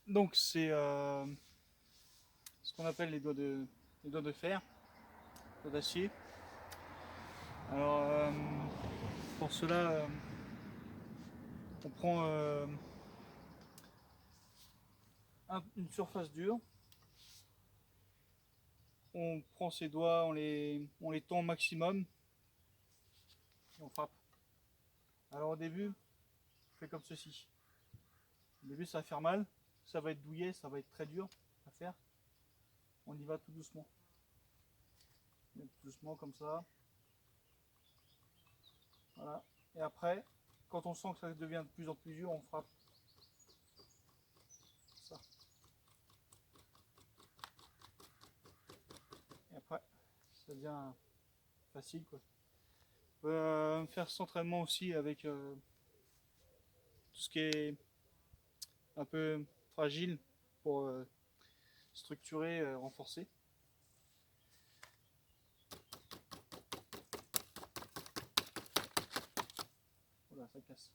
Donc c'est ce qu'on appelle les doigts de fer, doigts d'acier. Alors pour cela, on prend une surface dure, on prend ses doigts, on les tend au maximum et on frappe. Alors au début, je fais comme ceci. Au début, ça va faire mal, ça va être douillet, ça va être très dur à faire. On y va tout doucement. Tout doucement comme ça. Voilà. Et après, quand on sent que ça devient de plus en plus dur, on frappe. Ça. Et après, ça devient facile, quoi. On peut faire cet entraînement aussi avec tout ce qui est un peu fragile pour structurer, renforcer. Voilà, ça casse.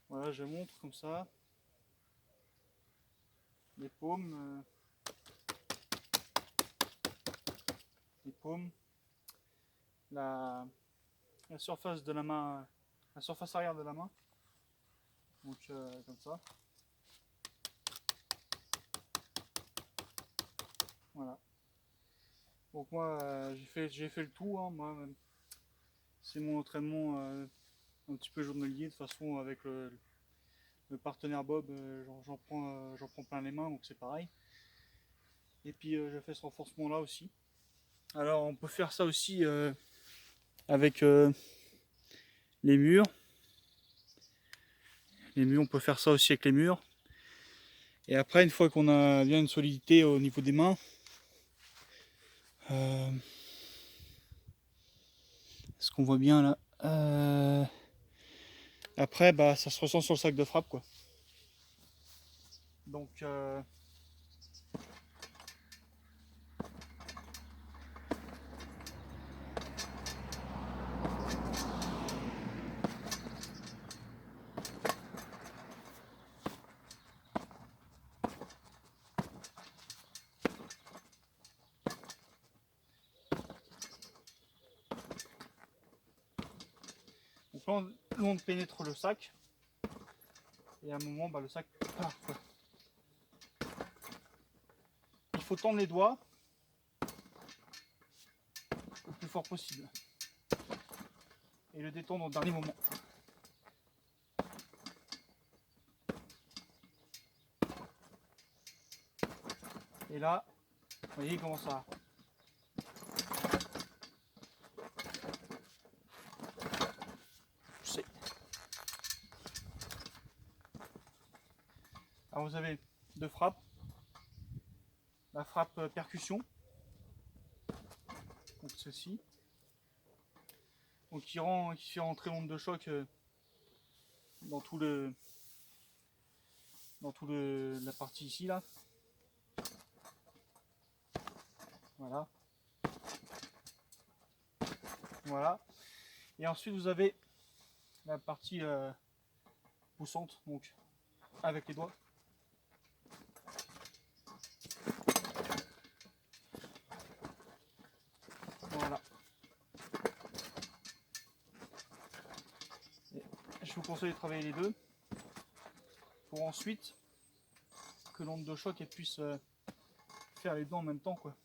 Voilà, je montre comme ça. Les paumes. Les paumes. La, la surface de la main. La surface arrière de la main. Donc comme ça. Voilà. Donc moi j'ai fait le tout, hein, moi c'est mon entraînement un petit peu journalier, de toute façon avec le partenaire Bob j'en prends plein les mains, donc c'est pareil. Et puis je fais ce renforcement là aussi. Alors on peut faire ça aussi avec les murs. Les murs, on peut faire ça aussi avec les murs. Et après, une fois qu'on a bien une solidité au niveau des mains, ce qu'on voit bien là, après bah ça se ressent sur le sac de frappe, quoi. Donc là, on pénètre le sac et à un moment bah, le sac part, quoi. Il faut tendre les doigts le plus fort possible et le détendre au dernier moment. Et là, vous voyez comment ça poussé. Alors vous avez deux frappes. La frappe percussion, donc celle-ci, donc qui fait rentrer l'onde de choc dans la partie ici là. Voilà. Voilà. Et ensuite vous avez la partie poussante, donc avec les doigts. Voilà. Et je vous conseille de travailler les deux pour ensuite que l'onde de choc puisse faire les deux en même temps, quoi.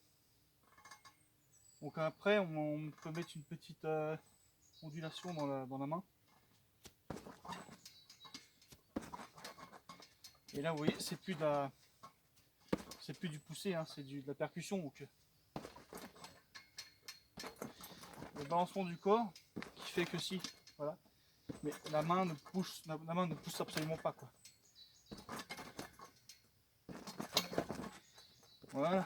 Donc après on peut mettre une petite ondulation dans la main. Et là vous voyez c'est plus du poussé, hein, c'est de la percussion. Donc le balancement du corps qui fait que si, voilà. Mais la main ne pousse absolument pas, quoi. Voilà.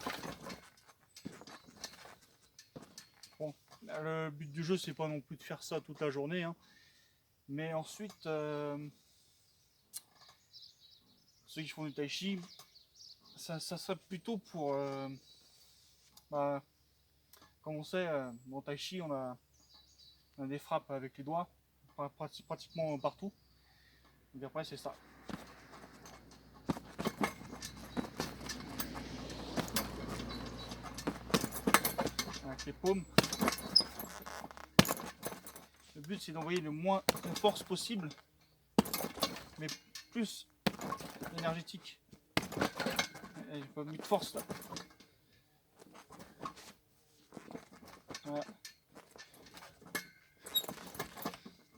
Bon, le but du jeu c'est pas non plus de faire ça toute la journée, hein. Mais ensuite, ceux qui font du tai chi, ça serait plutôt pour, bah, comme on sait, en tai chi on a des frappes avec les doigts, pratiquement partout. Et après c'est ça. Avec les paumes. Le but c'est d'envoyer le moins de force possible, mais plus énergétique. J'ai pas mis de force là. Voilà.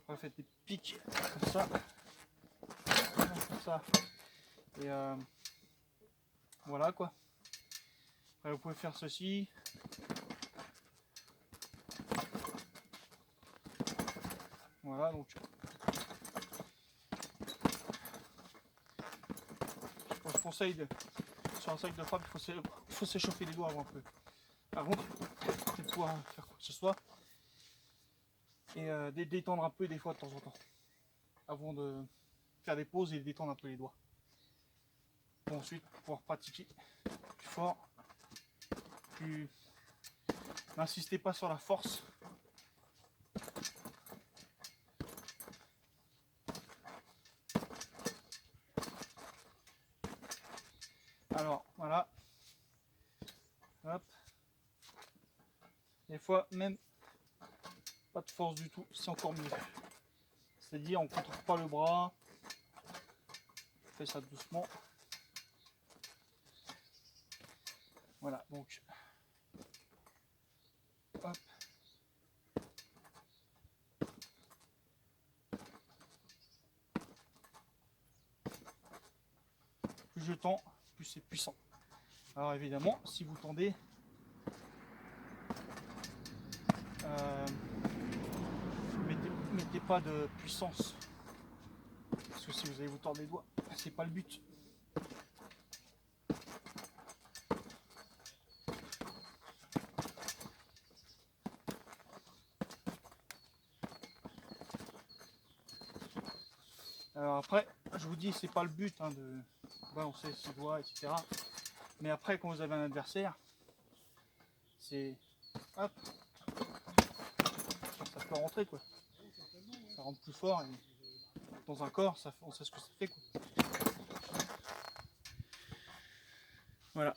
On va faire des pics comme ça. Comme ça. Et voilà quoi. Après vous pouvez faire ceci. Voilà donc. Je conseille sur un sac de frappe, il faut s'échauffer les doigts avant un peu. Avant de pouvoir faire quoi que ce soit. Et détendre un peu des fois de temps en temps. Avant de faire des pauses et détendre un peu les doigts. Pour ensuite pouvoir pratiquer plus fort. Plus... N'insistez pas sur la force. Alors voilà. Hop. Des fois même pas de force du tout, c'est encore mieux. C'est-à-dire on ne contrôle pas le bras. On fait ça doucement. Voilà donc. Hop. Plus je tends, plus c'est puissant. Alors évidemment, si vous tendez, mettez pas de puissance. Parce que si vous allez vous tordre les doigts, c'est pas le but. Alors après, je vous dis, c'est pas le but hein, de balancer ses doigts, etc. Mais après, quand vous avez un adversaire, c'est hop, ça peut rentrer quoi. Ça rentre plus fort et dans un corps, on sait ce que ça fait quoi. Voilà.